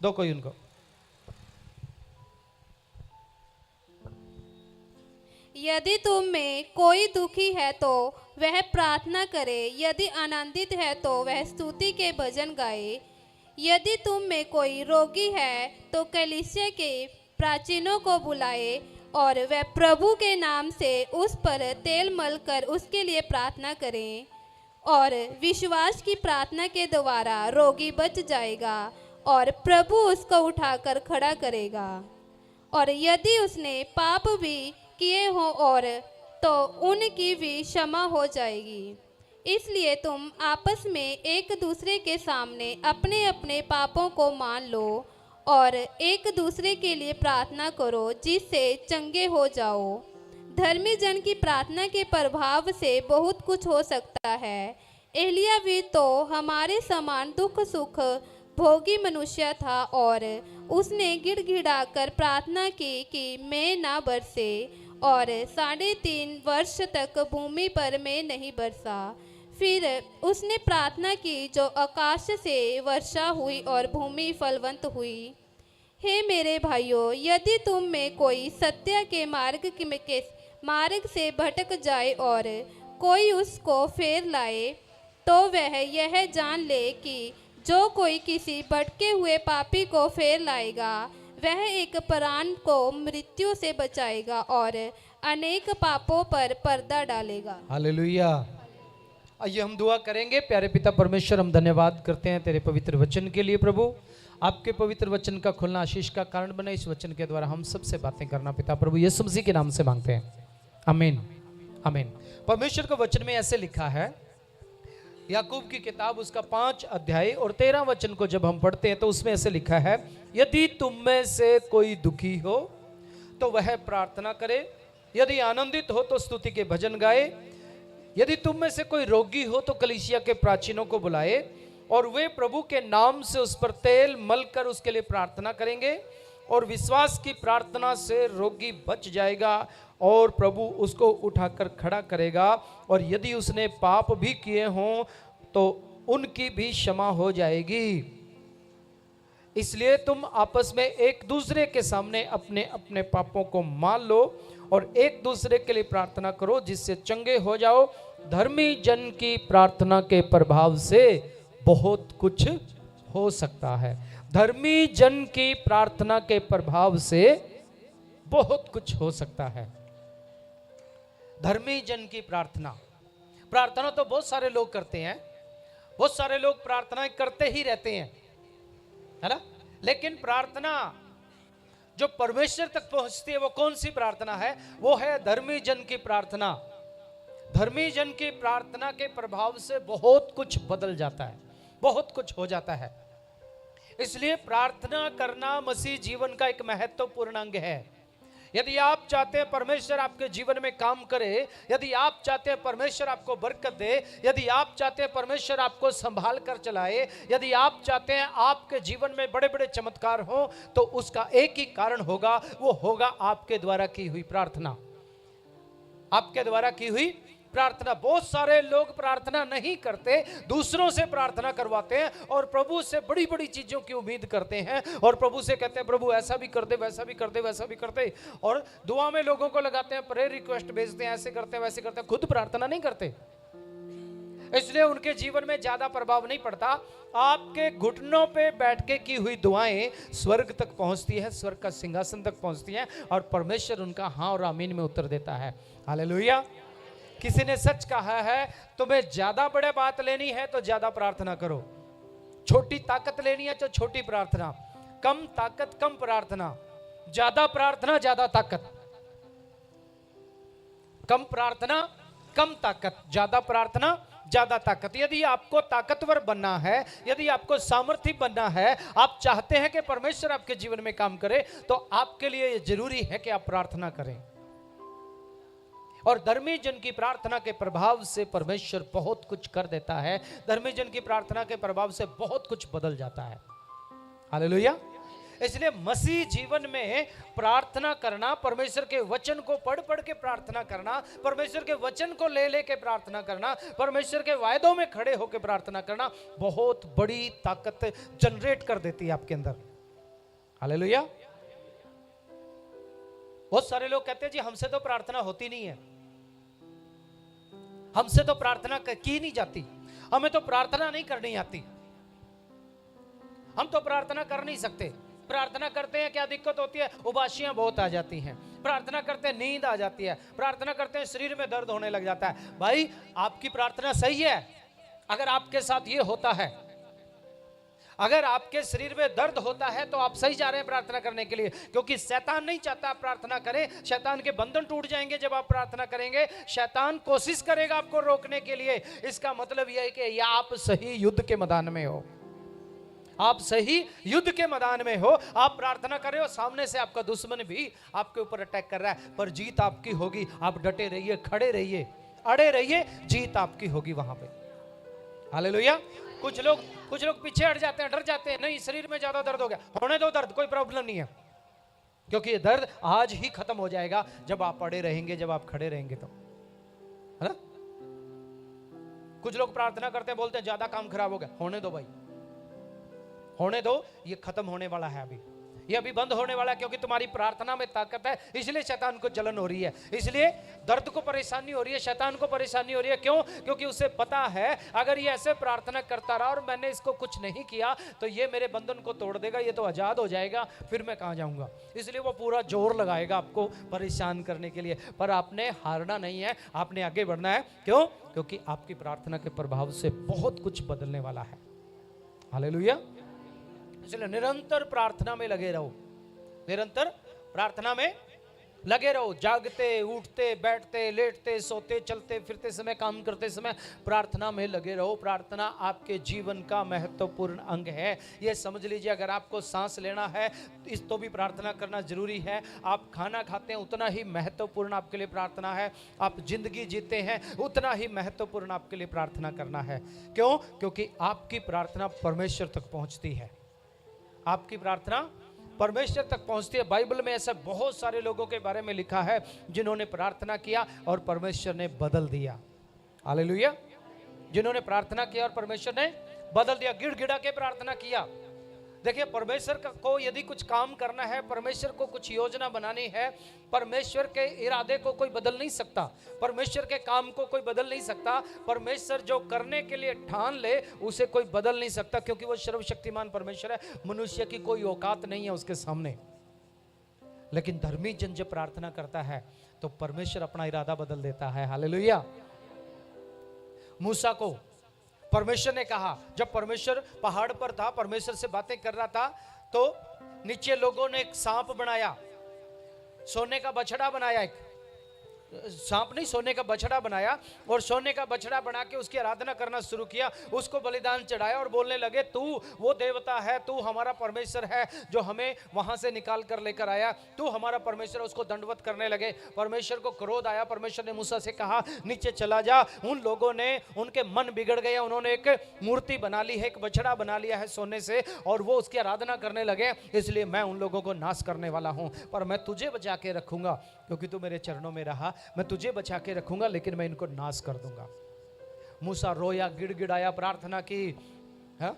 दो कोई उनको। यदि तुम में कोई दुखी है तो वह प्रार्थना करे, यदि आनंदित है तो वह स्तुति के भजन गाए। यदि तुम में कोई रोगी है तो कलीसिया के प्राचीनों को बुलाए और वह प्रभु के नाम से उस पर तेल मलकर उसके लिए प्रार्थना करें। और विश्वास की प्रार्थना के द्वारा रोगी बच जाएगा और प्रभु उसको उठाकर खड़ा करेगा। और यदि उसने पाप भी किए हों और तो उनकी भी क्षमा हो जाएगी। इसलिए तुम आपस में एक दूसरे के सामने अपने अपने पापों को मान लो और एक दूसरे के लिए प्रार्थना करो जिससे चंगे हो जाओ। धर्मी जन की प्रार्थना के प्रभाव से बहुत कुछ हो सकता है। एलिया भी तो हमारे समान दुख सुख भोगी मनुष्य था और उसने गिड़गिड़ाकर प्रार्थना की कि मैं ना बरसे, और 3.5 वर्ष तक भूमि पर मैं नहीं बरसा। फिर उसने प्रार्थना की जो आकाश से वर्षा हुई और भूमि फलवंत हुई। हे मेरे भाइयों, यदि तुम में कोई सत्य के मार्ग से भटक जाए और कोई उसको फेर लाए, तो वह यह जान ले कि जो कोई किसी भटके हुए पापी को फेर लाएगा वह एक प्राण को मृत्यु से बचाएगा और अनेक पापों पर पर्दा डालेगा। हालेलुया। आइए हम दुआ करेंगे। प्यारे पिता परमेश्वर, हम धन्यवाद करते हैं तेरे पवित्र वचन के लिए। प्रभु, आपके पवित्र वचन का खुलना आशीष का कारण बने। इस वचन के द्वारा हम सबसे बातें करना पिता प्रभु यीशु मसीह के नाम से मांगते हैं, आमीन आमीन। परमेश्वर का वचन में ऐसे लिखा है, याकूब की किताब उसका 5 अध्याय और 13 वचन को जब हम पढ़ते हैं तो उसमें ऐसे लिखा है, यदि तुम में से कोई दुखी हो तो वह प्रार्थना करे, यदि आनंदित हो तो स्तुति के भजन गाए। यदि तुम में से कोई रोगी हो तो कलीसिया के प्राचीनों को बुलाए और वे प्रभु के नाम से उस पर तेल मलकर उसके लिए प्रार्थना करेंगे। और विश्वास की प्रार्थना से रोगी बच जाएगा और प्रभु उसको उठाकर खड़ा करेगा। और यदि उसने पाप भी किए हों तो उनकी भी क्षमा हो जाएगी। इसलिए तुम आपस में एक दूसरे के सामने अपने अपने पापों को मान लो और एक दूसरे के लिए प्रार्थना करो जिससे चंगे हो जाओ। धर्मी जन की प्रार्थना के प्रभाव से बहुत कुछ हो सकता है। धर्मी जन की प्रार्थना के प्रभाव से बहुत कुछ हो सकता है। धर्मी जन की प्रार्थना तो बहुत सारे लोग करते हैं, बहुत सारे लोग प्रार्थना करते ही रहते हैं, है ना। लेकिन प्रार्थना जो परमेश्वर तक पहुंचती है वो कौन सी प्रार्थना है? वो है धर्मी जन की प्रार्थना। धर्मी जन की प्रार्थना के प्रभाव से बहुत कुछ बदल जाता है, बहुत कुछ हो जाता है। इसलिए प्रार्थना करना मसीह जीवन का एक महत्वपूर्ण अंग है। यदि आप चाहते हैं परमेश्वर आपके जीवन में काम करे, यदि आप चाहते हैं परमेश्वर आपको बरकत दे, यदि आप चाहते हैं परमेश्वर आपको संभाल कर चलाए, यदि आप चाहते हैं आपके जीवन में बड़े बड़े चमत्कार हो, तो उसका एक ही कारण होगा, वो होगा आपके द्वारा की हुई प्रार्थना। आपके द्वारा की हुई प्रार्थना। बहुत सारे लोग प्रार्थना नहीं करते, दूसरों से प्रार्थना करवाते हैं और प्रभु से बड़ी बड़ी चीजों की उम्मीद करते हैं और प्रभु से कहते हैं प्रभु ऐसा भी कर दे, वैसा भी कर दे, वैसा भी कर दे, और दुआ में लोगों को लगाते हैं, प्रेयर रिक्वेस्ट भेजते हैं, ऐसे करते हैं, वैसे करते हैं, खुद प्रार्थना नहीं करते। इसलिए उनके जीवन में ज्यादा प्रभाव नहीं पड़ता। आपके घुटनों पे बैठ के की हुई दुआएं स्वर्ग तक पहुंचती है, स्वर्ग का सिंहासन तक पहुंचती हैं और परमेश्वर उनका हाँ और आमीन में उत्तर देता है। हालेलुया। किसी ने सच कहा है, तुम्हें ज्यादा बड़े बात लेनी है तो ज्यादा प्रार्थना करो, छोटी ताकत लेनी है तो छोटी प्रार्थना, कम ताकत कम प्रार्थना, ज्यादा प्रार्थना ज्यादा ताकत, कम प्रार्थना कम ताकत, ज्यादा प्रार्थना ज्यादा ताकत। यदि आपको ताकतवर बनना है, यदि आपको सामर्थ्य बनना है, आप चाहते हैं कि परमेश्वर आपके जीवन में काम करे, तो आपके लिए यह जरूरी है कि आप प्रार्थना करें। और धर्मी जन की प्रार्थना के प्रभाव से परमेश्वर बहुत कुछ कर देता है। धर्मी जन की प्रार्थना के प्रभाव से बहुत कुछ बदल जाता है। हालेलुया। इसलिए मसीह जीवन में प्रार्थना करना, परमेश्वर के वचन को पढ़ पढ़ के प्रार्थना करना, परमेश्वर के वचन को ले ले के प्रार्थना करना, परमेश्वर के वायदों में खड़े होकर प्रार्थना करना बहुत बड़ी ताकत जनरेट कर देती है आपके अंदर। हालेलुया। बहुत सारे लोग कहते हैं जी हमसे तो प्रार्थना होती नहीं है, हमसे तो प्रार्थना की नहीं जाती, हमें तो प्रार्थना नहीं करनी आती, हम तो प्रार्थना कर नहीं सकते। प्रार्थना करते हैं क्या दिक्कत होती है? उबासियां बहुत आ जाती हैं। प्रार्थना करते हैं नींद आ जाती है। प्रार्थना करते हैं शरीर में दर्द होने लग जाता है। भाई आपकी प्रार्थना सही है अगर आपके साथ ये होता है, अगर आपके शरीर में दर्द होता है तो आप सही जा रहे हैं प्रार्थना करने के लिए, क्योंकि शैतान नहीं चाहता आप प्रार्थना करें। शैतान के बंधन टूट जाएंगे जब आप प्रार्थना करेंगे। शैतान कोशिश करेगा आपको रोकने के लिए। इसका मतलब यह है कि या आप सही युद्ध के मैदान में हो, आप सही युद्ध के मैदान में हो, आप प्रार्थना कर रहे हो, सामने से आपका दुश्मन भी आपके ऊपर अटैक कर रहा है, पर जीत आपकी होगी। आप डटे रहिए, खड़े रहिए, अड़े रहिए, जीत आपकी होगी वहां पे। हालेलुया। कुछ लोग पीछे हट जाते हैं, डर जाते हैं, नहीं शरीर में ज्यादा दर्द हो गया, होने दो दर्द, कोई प्रॉब्लम नहीं है, क्योंकि ये दर्द आज ही खत्म हो जाएगा जब आप अड़े रहेंगे, जब आप खड़े रहेंगे तो, है ना। कुछ लोग प्रार्थना करते हैं, बोलते हैं ज्यादा काम खराब हो गया, होने दो भाई, होने दो, ये खत्म होने वाला है अभी, ये अभी बंद होने वाला है, क्योंकि तुम्हारी प्रार्थना में ताकत है। इसलिए शैतान को जलन हो रही है, इसलिए दर्द को परेशानी हो रही है, शैतान को परेशानी हो रही है। क्यों? क्योंकि उसे पता है अगर ये ऐसे प्रार्थना करता रहा और मैंने इसको कुछ नहीं किया तो ये मेरे बंधन को तोड़ देगा, ये तो आजाद हो जाएगा, फिर मैं कहां जाऊंगा। इसलिए वो पूरा जोर लगाएगा आपको परेशान करने के लिए। पर आपने हारना नहीं है, आपने आगे बढ़ना है। क्यों? क्योंकि आपकी प्रार्थना के प्रभाव से बहुत कुछ बदलने वाला है। हालेलुया। इसलिए निरंतर प्रार्थना में लगे रहो, निरंतर प्रार्थना में लगे रहो। जागते, उठते, बैठते, लेटते, सोते, चलते फिरते समय, काम करते समय प्रार्थना में लगे रहो। प्रार्थना आपके जीवन का महत्वपूर्ण अंग है, ये समझ लीजिए। अगर आपको सांस लेना है इस तो भी प्रार्थना करना जरूरी है। आप खाना खाते हैं उतना ही महत्वपूर्ण आपके लिए प्रार्थना है। आप जिंदगी जीते हैं उतना ही महत्वपूर्ण आपके लिए प्रार्थना करना है। क्यों? क्योंकि आपकी प्रार्थना परमेश्वर तक पहुंचती है, आपकी प्रार्थना परमेश्वर तक पहुंचती है। बाइबल में ऐसा बहुत सारे लोगों के बारे में लिखा है जिन्होंने प्रार्थना किया और परमेश्वर ने बदल दिया। हालेलुया। जिन्होंने प्रार्थना किया और परमेश्वर ने बदल दिया। गिड़गिड़ा के प्रार्थना किया। देखिए, परमेश्वर को यदि कुछ काम करना है, परमेश्वर को कुछ योजना बनानी है, परमेश्वर के इरादे को कोई बदल नहीं सकता, परमेश्वर के काम को कोई बदल नहीं सकता। परमेश्वर जो करने के लिए ठान ले उसे कोई बदल नहीं सकता, क्योंकि वो सर्वशक्तिमान परमेश्वर है। मनुष्य की कोई औकात नहीं है उसके सामने। लेकिन धर्मी जन जब प्रार्थना करता है तो परमेश्वर अपना इरादा बदल देता है। हालेलुया। मूसा को परमेश्वर ने कहा, जब परमेश्वर पहाड़ पर था, परमेश्वर से बातें कर रहा था, तो नीचे लोगों ने एक सांप बनाया, सोने का बछड़ा बनाया, एक सांप नहीं सोने का बछड़ा बनाया, और सोने का बछड़ा बना के उसकी आराधना करना शुरू किया, उसको बलिदान चढ़ाया और बोलने लगे तू वो देवता है, तू हमारा परमेश्वर है जो हमें वहां से निकाल कर लेकर आया, तू हमारा परमेश्वर। उसको दंडवत करने लगे। परमेश्वर को क्रोध आया। परमेश्वर ने मूसा से कहा नीचे चला जा। उन लोगों ने, उनके मन बिगड़ गया, उन्होंने एक मूर्ति बना ली है, एक बछड़ा बना लिया है सोने से, और वो उसकी आराधना करने लगे। इसलिए मैं उन लोगों को नाश करने वाला हूं, पर मैं तुझे बचा के रखूंगा, क्योंकि तू मेरे चरणों में रहा। मैं तुझे बचा के रखूंगा, लेकिन मैं इनको नाश कर दूंगा। मूसा रोया, गिड़गिड़ाया, प्रार्थना की। है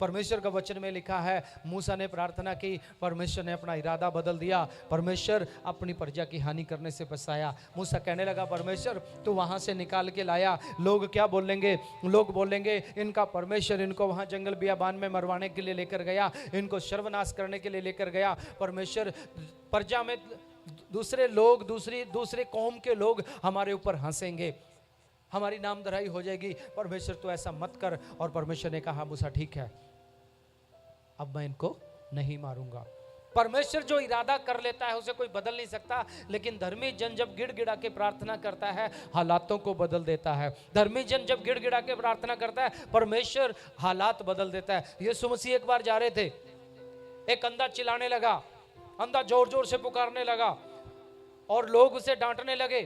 परमेश्वर का वचन में लिखा है, मूसा ने प्रार्थना की, परमेश्वर ने अपना इरादा बदल दिया। परमेश्वर अपनी प्रजा की हानि करने से बचाया। मूसा कहने लगा, परमेश्वर तू वहां से निकाल के लाया, लोग क्या बोलेंगे? लोग बोलेंगे इनका परमेश्वर इनको वहां जंगल बियाबान में मरवाने के लिए लेकर गया, इनको सर्वनाश करने के लिए लेकर गया। परमेश्वर प्रजा में दूसरे लोग, दूसरे कौम के लोग हमारे ऊपर हंसेंगे, हमारी नामधराई हो जाएगी। परमेश्वर तो ऐसा मत कर। और परमेश्वर ने कहा, मूसा ठीक है, अब मैं इनको नहीं मारूंगा। परमेश्वर जो इरादा कर लेता है उसे कोई बदल नहीं सकता। लेकिन धर्मी जन जब गिड़गिड़ा के प्रार्थना करता है, हालातों को बदल देता है। धर्मी जन जब गिड़गिड़ा के प्रार्थना करता है, परमेश्वर हालात बदल देता है। यीशु मसीह एक बार जा रहे थे, एक अंधा चिल्लाने लगा, अंधा जोर जोर से पुकारने लगा, और लोग उसे डांटने लगे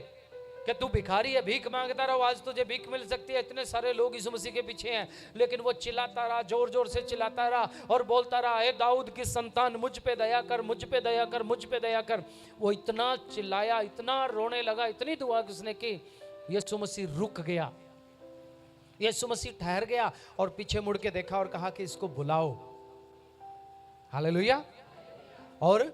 कि तू भिखारी है, भीख मांगता रहो, आज तुझे भीख मिल सकती है। इतने सारे लोग यीशु मसीह के पीछे हैं, लेकिन वो चिल्लाता रहा, जोर जोर से चिल्लाता रहा और बोलता रहा, हे दाऊद की संतान, मुझ पे दया कर, मुझ पे दया कर, मुझ पे दया कर। वो इतना चिल्लाया, इतना रोने लगा, इतनी दुआ उसने की, यीशु मसीह रुक गया। यीशु मसीह ठहर गया और पीछे मुड़ के देखा और कहा कि इसको बुलाओ। हालेलुया। और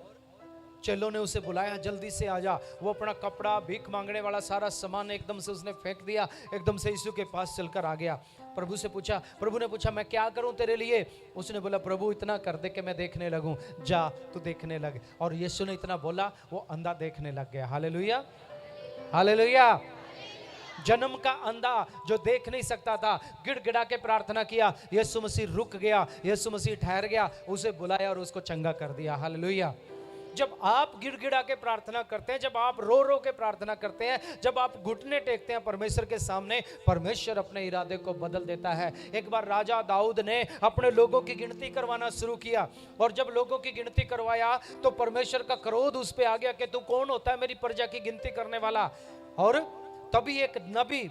चेलों ने उसे बुलाया, जल्दी से आजा। वो अपना कपड़ा, भीख मांगने वाला सारा सामान एकदम से उसने फेंक दिया, एकदम से यीशु के पास चलकर आ गया। प्रभु ने पूछा मैं क्या करूं तेरे लिए? उसने बोला प्रभु इतना कर दे कि मैं देखने लगूं। जा तू देखने लग। और यीशु ने इतना बोला, वो अंधा देखने लग गया। Hallelujah, hallelujah. जन्म का अंधा जो देख नहीं सकता था, गिड़गिड़ा के प्रार्थना किया, यीशु मसीह रुक गया, यीशु मसीह ठहर गया, उसे बुलाया और उसको चंगा कर दिया। हालेलुया। जब आप गिड़गिड़ा के प्रार्थना करते हैं, जब आप रो रो के प्रार्थना करते हैं, जब आप घुटने टेकते हैं परमेश्वर के सामने, परमेश्वर अपने इरादे को बदल देता है। एक बार राजा दाऊद ने अपने लोगों की गिनती करवाना शुरू किया, और जब लोगों की गिनती करवाया तो परमेश्वर का क्रोध उस पे आ गया कि तू कौन होता है मेरी प्रजा की गिनती करने वाला। और तभी एक नबी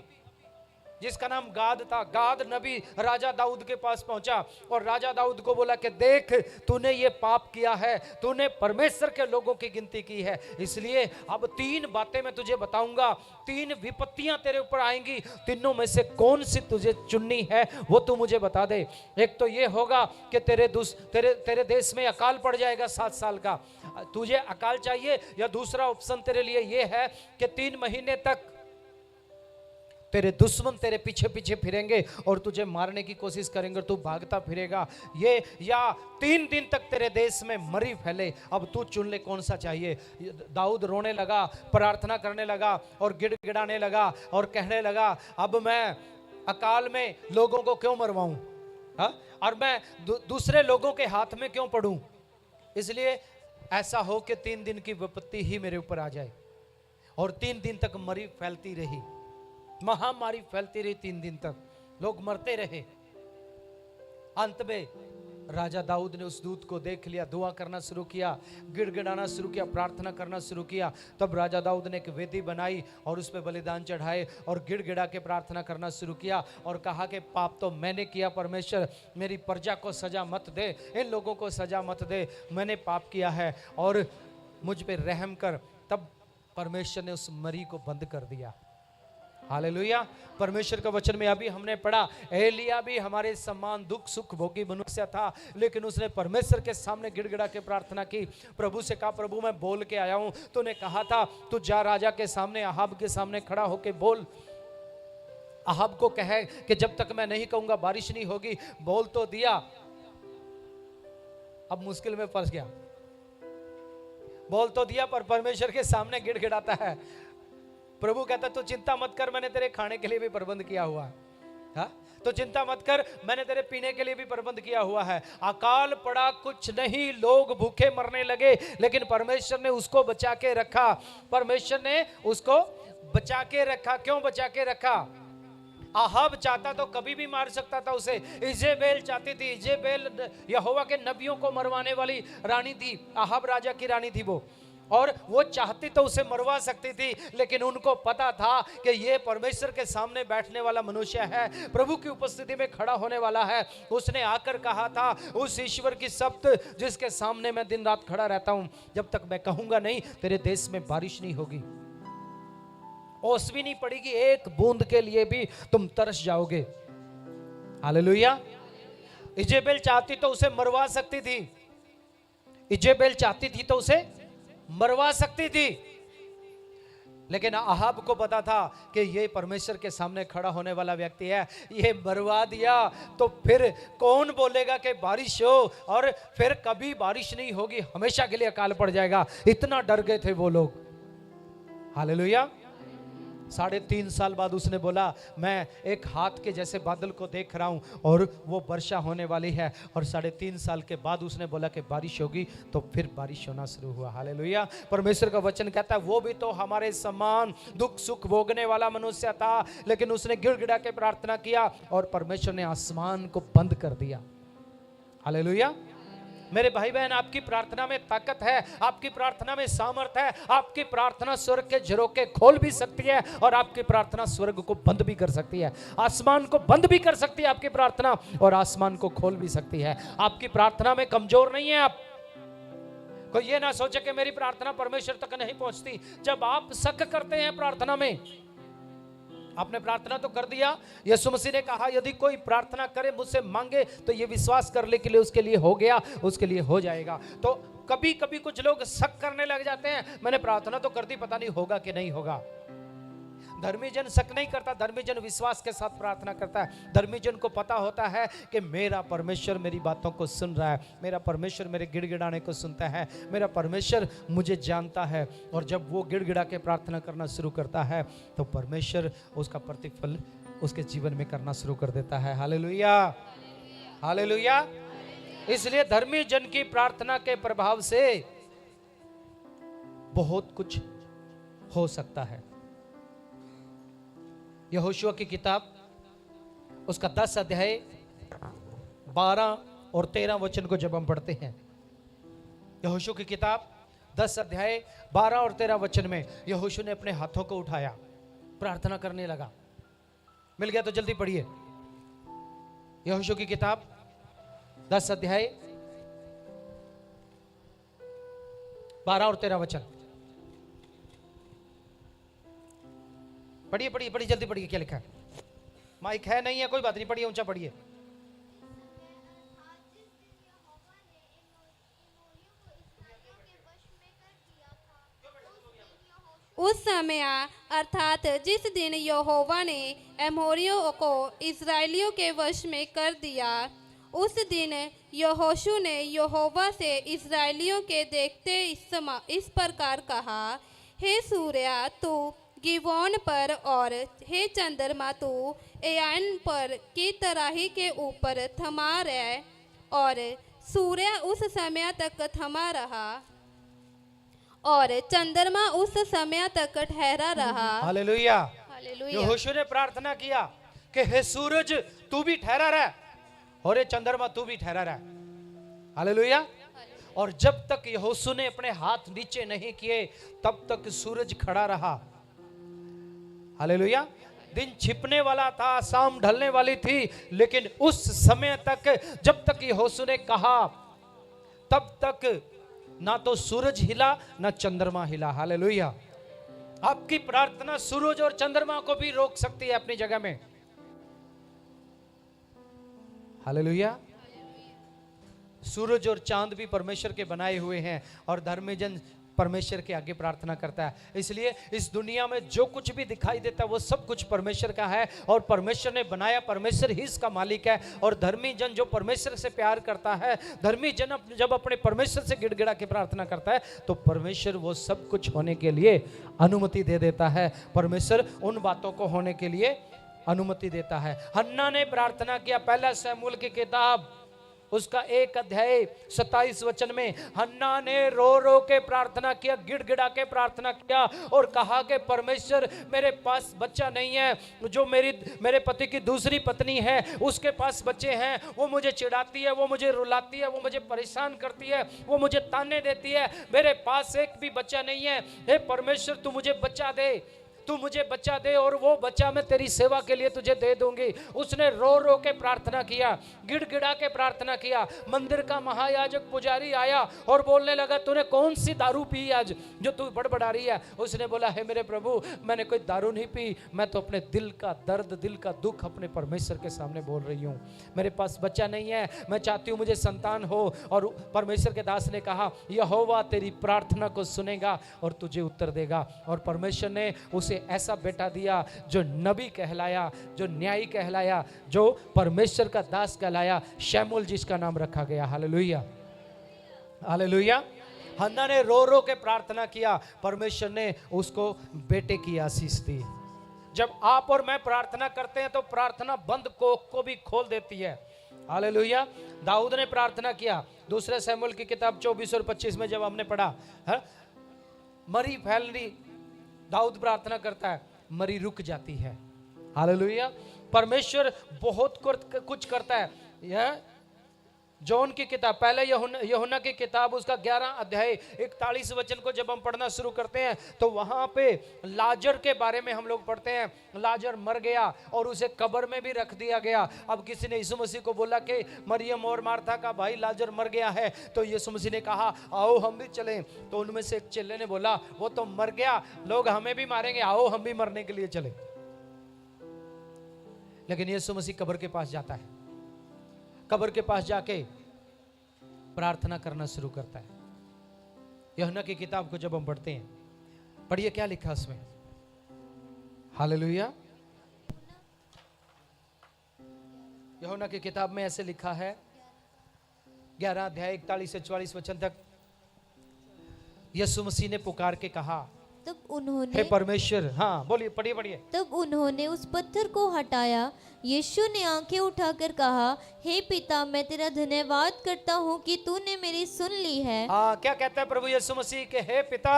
जिसका नाम गाद था, गाद नबी राजा दाऊद के पास पहुंचा और राजा दाऊद को बोला कि देख तूने ये पाप किया है, तूने परमेश्वर के लोगों की गिनती की है, इसलिए अब 3 बातें मैं तुझे बताऊंगा, 3 विपत्तियां तेरे ऊपर आएंगी, तीनों में से कौन सी तुझे चुननी है वो तू मुझे बता दे। एक तो ये होगा कि तेरे देश में अकाल पड़ जाएगा 7 साल का, तुझे अकाल चाहिए, या दूसरा ऑप्शन तेरे लिए ये है कि 3 महीने तक तेरे दुश्मन तेरे पीछे पीछे फिरेंगे और तुझे मारने की कोशिश करेंगे, तू भागता फिरेगा, ये या 3 दिन तक तेरे देश में मरी फैले। अब तू चुन ले कौन सा चाहिए। दाऊद रोने लगा, प्रार्थना करने लगा और गिड़गिड़ाने लगा और कहने लगा अब मैं अकाल में लोगों को क्यों मरवाऊं, और मैं दूसरे लोगों के हाथ में क्यों पड़ूं, इसलिए ऐसा हो कि 3 दिन की विपत्ति ही मेरे ऊपर आ जाए। और 3 दिन तक मरी फैलती रही, महामारी फैलती रही, 3 दिन तक लोग मरते रहे। अंत में राजा दाऊद ने उस दूत को देख लिया, दुआ करना शुरू किया, गिड़गिड़ाना शुरू किया, प्रार्थना करना शुरू किया। तब राजा दाऊद ने एक वेदी बनाई और उस पर बलिदान चढ़ाए और गिड़गिड़ा के प्रार्थना करना शुरू किया और कहा कि पाप तो मैंने किया, परमेश्वर मेरी प्रजा को सजा मत दे, इन लोगों को सजा मत दे, मैंने पाप किया है और मुझ पे रहम कर। तब परमेश्वर ने उस मरी को बंद कर दिया। हालेलुया। परमेश्वर का वचन में अभी हमने पढ़ा, एलिया भी हमारे समान दुख सुख भोगी मनुष्य था, लेकिन उसने परमेश्वर के सामने गिड़गिड़ा के प्रार्थना की। प्रभु से कहा प्रभु मैं बोल के आया हूं, तूने कहा था तू जा राजा के सामने, अहाब के सामने खड़ा होके बोल, अहाब को कहे कि जब तक मैं नहीं कहूंगा बारिश नहीं होगी। बोल तो दिया, अब मुश्किल में फंस गया। बोल तो दिया पर परमेश्वर के सामने गिड़गिड़ाता है। प्रभु कहता तू चिंता मत कर, मैंने तेरे खाने के लिए भी प्रबंध किया हुआ है, तो चिंता मत कर, मैंने तेरे पीने के लिए भी प्रबंध किया हुआ है। अकाल पड़ा कुछ नहीं, लोग भूखे मरने लगे, लेकिन परमेश्वर ने उसको बचा के रखा। परमेश्वर ने उसको बचा के रखा। क्यों बचा के रखा? अहाब चाहता तो कभी भी मार सकता था उसे, इजेबेल चाहती थी, इजेबेल यहोवा के नबियों को मरवाने वाली रानी थी, अहाब राजा की रानी थी वो, और वो चाहती तो उसे मरवा सकती थी, लेकिन उनको पता था कि ये परमेश्वर के सामने बैठने वाला मनुष्य है, प्रभु की उपस्थिति में खड़ा होने वाला है। उसने आकर कहा था उस ईश्वर की शब्द जिसके सामने मैं दिन रात खड़ा रहता हूं, जब तक मैं कहूंगा नहीं तेरे देश में बारिश नहीं होगी, ओस भी नहीं पड़ेगी, एक बूंद के लिए भी तुम तरस जाओगे। हालेलुया। इजेबेल चाहती तो उसे मरवा सकती थी, इजेबेल चाहती थी तो उसे मरवा सकती थी, लेकिन अहाब को पता था कि ये परमेश्वर के सामने खड़ा होने वाला व्यक्ति है, ये मरवा दिया तो फिर कौन बोलेगा कि बारिश हो, और फिर कभी बारिश नहीं होगी, हमेशा के लिए अकाल पड़ जाएगा। इतना डर गए थे वो लोग। हालेलुया। 3.5 साल बाद उसने बोला मैं एक हाथ के जैसे बादल को देख रहा हूं और वो वर्षा होने वाली है, और 3.5 साल के बाद उसने बोला कि बारिश होगी, तो फिर बारिश होना शुरू हुआ। हालेलुया। परमेश्वर का वचन कहता है वो भी तो हमारे समान दुख सुख भोगने वाला मनुष्य था, लेकिन उसने गिड़गिड़ा के प्रार्थना किया और परमेश्वर ने आसमान को बंद कर दिया। हालेलुया। मेरे भाई बहन, आपकी प्रार्थना में ताकत है, आपकी प्रार्थना में सामर्थ है, आपकी प्रार्थना स्वर्ग के झरोखे खोल भी सकती है और आपकी प्रार्थना स्वर्ग को बंद भी कर सकती है, आसमान को बंद भी कर सकती है आपकी प्रार्थना, और आसमान को खोल भी सकती है। आपकी प्रार्थना में कमजोर नहीं है आप। कोई ये ना सोचे कि मेरी प्रार्थना परमेश्वर तक नहीं पहुंचती। जब आप शक करते हैं प्रार्थना में, आपने प्रार्थना तो कर दिया। यीशु मसीह ने कहा यदि कोई प्रार्थना करे मुझसे मांगे तो ये विश्वास करने के लिए उसके लिए हो गया, उसके लिए हो जाएगा। तो कभी कभी कुछ लोग शक करने लग जाते हैं, मैंने प्रार्थना तो कर दी, पता नहीं होगा कि नहीं होगा। धर्मी जन शक नहीं करता, धर्मी जन विश्वास के साथ प्रार्थना करता है। धर्मी जन को पता होता है कि मेरा परमेश्वर मेरी बातों को सुन रहा है, मेरा परमेश्वर मेरे गिड़गिड़ाने को सुनता है, मेरा परमेश्वर मुझे जानता है। और जब वो गिड़गिड़ा के प्रार्थना करना शुरू करता है तो परमेश्वर उसका प्रतिफल उसके जीवन में करना शुरू कर देता है। Hallelujah, hallelujah. इसलिए धर्मी जन की प्रार्थना के प्रभाव से बहुत कुछ हो सकता है। यहोशुआ की किताब उसका 10 अध्याय 12 और 13 वचन को जब हम पढ़ते हैं, यहोशुआ की किताब 10 अध्याय 12 और 13 वचन में यहोशुआ ने अपने हाथों को उठाया, प्रार्थना करने लगा। मिल गया तो जल्दी पढ़िए। यहोशुआ की किताब 10 अध्याय 12 और 13 वचन पढ़िए, पढ़िए, पढ़िए, जल्दी पढ़िए। क्या लिखा है? माइक है नहीं है, कोई बात नहीं, पढ़िए, ऊंचा पढ़िए। उस समय अर्थात जिस दिन यहोवा ने एमोरियों को इस्राएलियों के वश में कर दिया, उस दिन यहोशू ने यहोवा से इस्राएलियों के देखते इस प्रकार कहा, हे सूर्य तू गिबोन पर और हे चंद्रमा तू एयान पर की तराही के ऊपर थमा रहे। और सूर्य उस समय तक थमा रहा और चंद्रमा उस समय तक ठहरा रहा। Hallelujah, hallelujah. यहोशू ने प्रार्थना किया कि हे सूरज तू भी ठहरा रह और हे चंद्रमा तू भी ठहरा रह। हालेलुया। और जब तक यहोशू ने अपने हाथ नीचे नहीं किए तब तक सूरज खड़ा रहा। हालेलुया। दिन छिपने वाला था, शाम ढलने वाली थी, लेकिन उस समय तक जब तक यहोशू ने कहा तब तक ना तो सूरज हिला ना चंद्रमा हिला। हालेलुया। आपकी प्रार्थना सूरज और चंद्रमा को भी रोक सकती है अपनी जगह में। हालेलुया। सूरज और चांद भी परमेश्वर के बनाए हुए हैं और धर्मी जन परमेश्वर के आगे प्रार्थना करता है। इसलिए इस दुनिया में जो कुछ भी दिखाई देता है वो सब कुछ परमेश्वर का है और परमेश्वर ने बनाया, परमेश्वर ही इसका मालिक है। और धर्मी जन जो परमेश्वर से प्यार करता है, धर्मी जन जब अपने परमेश्वर से गिड़गिड़ा के प्रार्थना करता है तो परमेश्वर वो सब कुछ होने के लिए अनुमति दे देता है। परमेश्वर उन बातों को होने के लिए अनुमति देता है। हन्ना ने प्रार्थना किया, पहला शमूएल की किताब उसका 1 अध्याय 27 वचन में हन्ना ने रो रो के प्रार्थना किया, गिड़गिड़ा के प्रार्थना किया और कहा कि परमेश्वर मेरे पास बच्चा नहीं है, जो मेरे पति की दूसरी पत्नी है उसके पास बच्चे हैं, वो मुझे चिढ़ाती है, वो मुझे रुलाती है, वो मुझे परेशान करती है, वो मुझे ताने देती है, मेरे पास एक भी बच्चा नहीं है। हे परमेश्वर तू मुझे बच्चा दे, तू मुझे बच्चा दे और वो बच्चा मैं तेरी सेवा के लिए तुझे दे दूंगी। उसने रो रो के प्रार्थना किया, गिड़गिड़ा के प्रार्थना किया। मंदिर का महायाजक पुजारी आया और बोलने लगा तूने कौन सी दारू पी आज जो तू बड़बड़ा रही है? उसने बोला हे मेरे प्रभु मैंने कोई दारू नहीं पी, मैं तो अपने दिल का दर्द, दिल का दुख अपने परमेश्वर के सामने बोल रही हूँ। मेरे पास बच्चा नहीं है, मैं चाहती हूँ मुझे संतान हो। और परमेश्वर के दास ने कहा यहोवा तेरी प्रार्थना को सुनेगा और तुझे उत्तर देगा। और परमेश्वर ने उसे ऐसा बेटा दिया जो नबी कहलाया, जो न्यायी कहलाया, जो परमेश्वर का दास कहलाया, शमूएल जिसका नाम रखा गया। Hallelujah, hallelujah. हन्ना ने रो रो के प्रार्थना किया, परमेश्वर ने उसको बेटे की आशीष दी। जब आप और मैं प्रार्थना करते हैं तो प्रार्थना बंद कोख को भी खोल देती है। हालेलुया। दाऊद ने प्रार्थना किया, दूसरे शमूएल की किताब 24 और 25 में जब हमने पढ़ा है, मरी फैलनी, दाऊद प्रार्थना करता है, मरी रुक जाती है। हालेलुया। परमेश्वर बहुत कुछ करता है। यह जॉन की किताब, पहले यूहन्ना की किताब उसका 11 अध्याय 41 वचन को जब हम पढ़ना शुरू करते हैं तो वहां पे लाजर के बारे में हम लोग पढ़ते हैं। लाजर मर गया और उसे कब्र में भी रख दिया गया। अब किसी ने यीशु मसीह को बोला कि मरियम और मार्था का भाई लाजर मर गया है, तो यीशु मसीह ने कहा आओ हम भी चलें। तो उनमें से एक चेले ने बोला वो तो मर गया, लोग हमें भी मारेंगे, आओ हम भी मरने के लिए चले। लेकिन यीशु मसीह कब्र के पास जाता है, कब्र के पास जाके प्रार्थना करना शुरू करता है। यूहन्ना की किताब को जब हम पढ़ते हैं, पढ़िए क्या लिखा उसमें। हालेलुया। यूहन्ना की किताब में ऐसे लिखा है, 11 अध्याय 41 से 44 वचन तक, यीशु मसीह ने पुकार के कहा, तब हे उन्होंने परमेश्वर। हाँ बोलिए, पढ़िए पढ़िए। तब उन्होंने उस पत्थर को हटाया। यीशु ने आंखें उठाकर कहा, हे पिता, मैं तेरा धन्यवाद करता हूँ कि तूने मेरी सुन ली है। हाँ, क्या कहता है प्रभु यीशु मसीह के, हे पिता,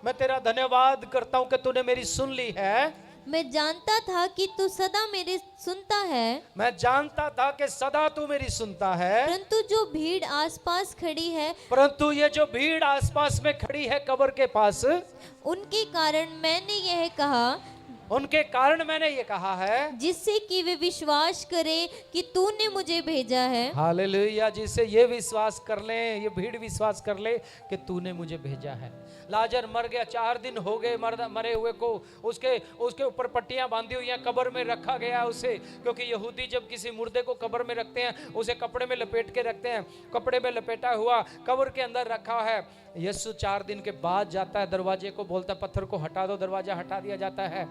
मैं तेरा धन्यवाद करता हूँ कि तूने मेरी सुन ली है। मैं जानता था कि तू सदा मेरी सुनता है, मैं जानता था कि सदा तू मेरी सुनता है, परंतु जो भीड़ आसपास खड़ी है, परंतु ये जो भीड़ आसपास में खड़ी है कब्र के पास, उनके कारण मैंने यह कहा, उनके कारण मैंने ये कहा है, जिससे कि वे विश्वास करें कि तूने मुझे भेजा है। हालेलुया। जिससे ये विश्वास कर ले, ये भीड़ विश्वास कर ले कि तूने मुझे भेजा है। लाजर मर गया, 4 दिन हो गए मरे हुए को, उसके ऊपर पट्टियां बांधी हुई हैं, कब्र में रखा गया उसे, क्योंकि यहूदी जब किसी मुर्दे को कब्र में रखते हैं उसे कपड़े में लपेट के रखते हैं, कपड़े में लपेटा हुआ कब्र के अंदर रखा है। यीशु 4 दिन के बाद जाता है, दरवाजे को बोलता है पत्थर को हटा दो, दरवाजा हटा दिया जाता है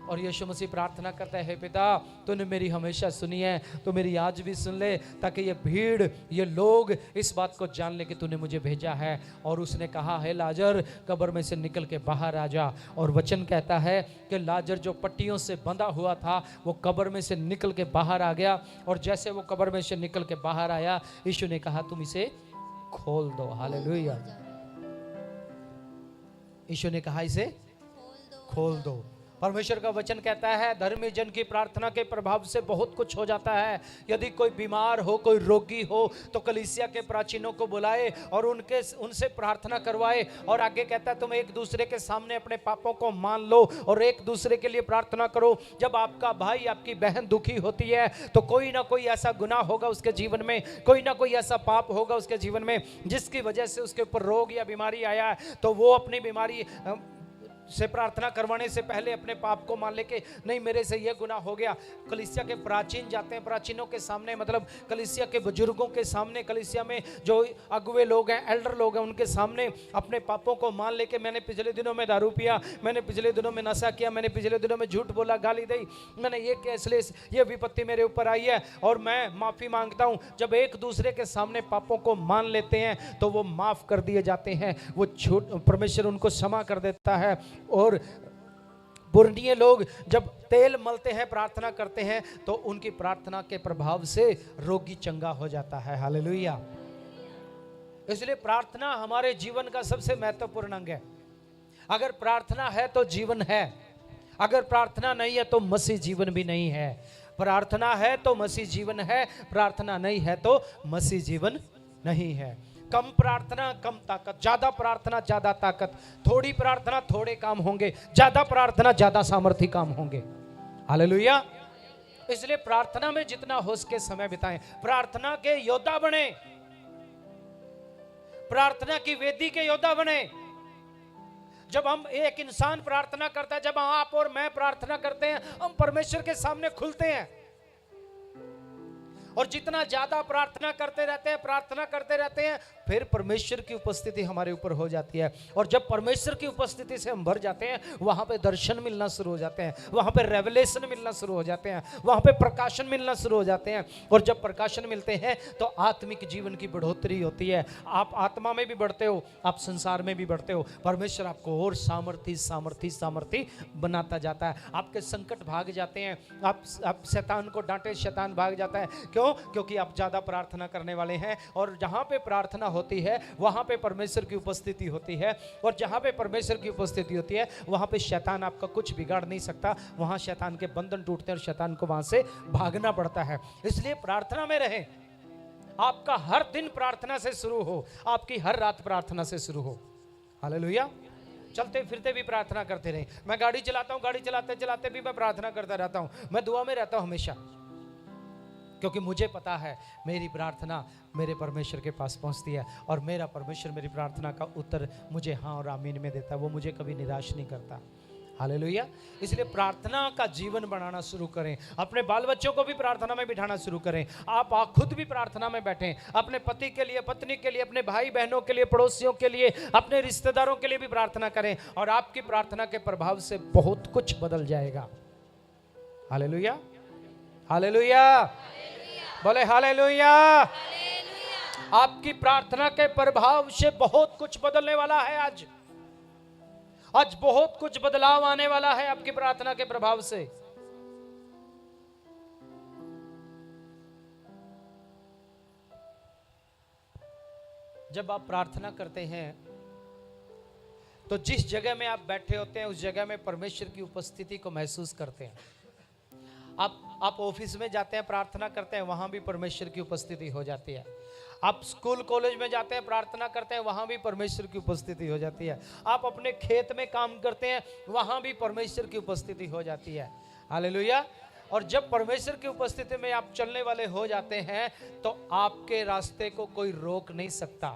और यीशु मसीह प्रार्थना करता है, हे पिता, तूने मेरी हमेशा सुनी है, तो मेरी आज भी सुन ले, ताकि ये भीड़, ये लोग इस बात को जान ले कि तूने मुझे भेजा है। और उसने कहा, हे लाजर, कब्र में से निकल के बाहर आ जा। और वचन कहता है कि लाजर जो पट्टियों से बंधा हुआ था वो कब्र में से निकल के बाहर आ गया, और जैसे वो कब्र में से निकल के बाहर आया, यीशु ने कहा, तुम इसे खोल दो। हालेलुया। यीशु ने कहा, इसे खोल दो। परमेश्वर का वचन कहता है, धर्मी जन की प्रार्थना के प्रभाव से बहुत कुछ हो जाता है। यदि कोई बीमार हो, कोई रोगी हो, तो कलीसिया के प्राचीनों को बुलाए और उनसे प्रार्थना करवाए। और आगे कहता है, तुम एक दूसरे के सामने अपने पापों को मान लो और एक दूसरे के लिए प्रार्थना करो। जब आपका भाई, आपकी बहन दुखी होती है तो कोई ना कोई ऐसा गुनाह होगा उसके जीवन में, कोई ना कोई ऐसा पाप होगा उसके जीवन में जिसकी वजह से उसके ऊपर रोग या बीमारी आया है। तो वो अपनी बीमारी से प्रार्थना करवाने से पहले अपने पाप को मान ले के नहीं, मेरे से ये गुनाह हो गया। कलीसिया के प्राचीन जाते हैं, प्राचीनों के सामने, मतलब कलीसिया के बुजुर्गों के सामने, कलीसिया में जो अगुवे लोग हैं, एल्डर लोग हैं, उनके सामने अपने पापों को मान ले के, मैंने पिछले दिनों में दारू पिया, मैंने पिछले दिनों में नशा किया, मैंने पिछले दिनों में झूठ बोला, गाली दी, मैंने ये इसलिए ये विपत्ति मेरे ऊपर आई है और मैं माफ़ी मांगता हूँ। जब एक दूसरे के सामने पापों को मान लेते हैं तो वो माफ़ कर दिए जाते हैं, वो झूठ परमेश्वर उनको क्षमा कर देता है। और बुर्निये लोग जब तेल मलते हैं, प्रार्थना करते हैं, तो उनकी प्रार्थना के प्रभाव से रोगी चंगा हो जाता है। हालेलुया। इसलिए प्रार्थना हमारे जीवन का सबसे महत्वपूर्ण अंग है। अगर प्रार्थना है तो जीवन है, अगर प्रार्थना नहीं है तो मसीह जीवन भी नहीं है। प्रार्थना है तो मसीह जीवन है, प्रार्थना नहीं है तो मसीह जीवन नहीं है। कम प्रार्थना कम ताकत, ज्यादा प्रार्थना ज्यादा ताकत, थोड़ी प्रार्थना थोड़े काम होंगे, ज्यादा प्रार्थना ज्यादा सामर्थी काम होंगे। हालेलुया। इसलिए प्रार्थना में जितना हो सके समय बिताएं, प्रार्थना के योद्धा बने, प्रार्थना की वेदी के योद्धा बने। जब हम, एक इंसान प्रार्थना करता है, जब आप और मैं प्रार्थना करते हैं, हम परमेश्वर के सामने खुलते हैं। और जितना ज्यादा प्रार्थना करते रहते हैं, प्रार्थना करते रहते हैं, फिर परमेश्वर की उपस्थिति हमारे ऊपर हो जाती है। और जब परमेश्वर की उपस्थिति से हम भर जाते हैं, वहां पे दर्शन मिलना शुरू हो जाते हैं, वहां पे रेवलेशन मिलना शुरू हो जाते हैं, वहां पे प्रकाशन मिलना शुरू हो जाते हैं। और जब प्रकाशन मिलते हैं तो आत्मिक जीवन की बढ़ोतरी होती है। आप आत्मा में भी बढ़ते हो, आप संसार में भी बढ़ते हो। परमेश्वर आपको और सामर्थी सामर्थी सामर्थी बनाता जाता है। आपके संकट भाग जाते हैं, आप शैतान को डांटे, शैतान भाग जाता है। क्यों? क्योंकि आप ज्यादा प्रार्थना करने वाले हैं। और जहां पे प्रार्थना होती है वहां पे परमेश्वर की उपस्थिति होती है, और जहां पे परमेश्वर की उपस्थिति होती है वहां पे शैतान आपका कुछ बिगाड़ नहीं सकता। वहां शैतान के बंधन टूटते हैं और शैतान को वहां से भागना पड़ता है। इसलिए प्रार्थना में रहें। आपका हर दिन प्रार्थना से शुरू हो, आपकी हर रात प्रार्थना से शुरू हो। हालेलुया। चलते फिरते भी प्रार्थना करते रहें। मैं गाड़ी चलाता हूं, गाड़ी चलाते चलाते भी मैं प्रार्थना करता रहता हूं, मैं दुआ में रहता हूं हमेशा, क्योंकि मुझे पता है मेरी प्रार्थना मेरे परमेश्वर के पास पहुंचती है, और मेरा परमेश्वर मेरी प्रार्थना का उत्तर मुझे हाँ और आमीन में देता है। वो मुझे कभी निराश नहीं करता। हालेलुया। इसलिए प्रार्थना का जीवन बनाना शुरू करें। अपने बाल बच्चों को भी प्रार्थना में बिठाना शुरू करें। आप खुद भी प्रार्थना में बैठें। अपने पति के लिए, पत्नी के लिए, अपने भाई बहनों के लिए, पड़ोसियों के लिए, अपने रिश्तेदारों के लिए भी प्रार्थना करें, और आपकी प्रार्थना के प्रभाव से बहुत कुछ बदल जाएगा। हालेलुया, हालेलुया, बोले हालेलुया। आपकी प्रार्थना के प्रभाव से बहुत कुछ बदलने वाला है। आज बहुत कुछ बदलाव आने वाला है आपकी प्रार्थना के प्रभाव से। जब आप प्रार्थना करते हैं तो जिस जगह में आप बैठे होते हैं उस जगह में परमेश्वर की उपस्थिति को महसूस करते हैं। आप ऑफिस में जाते हैं, प्रार्थना करते हैं, वहां भी परमेश्वर की उपस्थिति हो जाती है। आप स्कूल कॉलेज में जाते हैं, प्रार्थना करते हैं, वहां भी परमेश्वर की उपस्थिति हो जाती है। आप अपने खेत में काम करते हैं, वहां भी परमेश्वर की उपस्थिति हो जाती है। हालेलुया। और जब परमेश्वर की उपस्थिति में आप चलने वाले हो जाते हैं तो आपके रास्ते को कोई रोक नहीं सकता।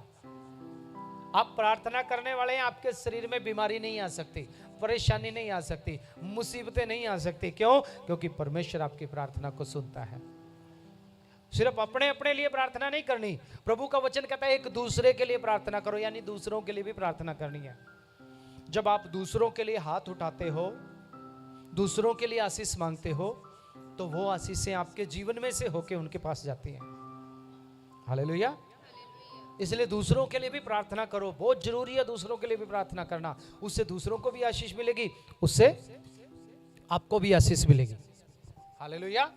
आप प्रार्थना करने वाले हैं, आपके शरीर में बीमारी नहीं आ सकती, परेशानी नहीं आ सकती, मुसीबतें नहीं आ सकती। क्यों? क्योंकि परमेश्वर आपकी प्रार्थना को सुनता है। सिर्फ अपने अपने लिए प्रार्थना नहीं करनी, प्रभु का वचन कहता है एक दूसरे के लिए प्रार्थना करो, यानी दूसरों के लिए भी प्रार्थना करनी है। जब आप दूसरों के लिए हाथ उठाते हो, दूसरों के लिए आशीष मांगते हो, तो वो आशीषें आपके जीवन में से होके उनके पास जाती हैं। हालेलुया। इसलिए दूसरों के लिए भी प्रार्थना करो, बहुत जरूरी है दूसरों के लिए भी प्रार्थना करना। उससे दूसरों को भी आशीष मिलेगी, उससे आपको भी आशीष मिलेगी। हालेलुया।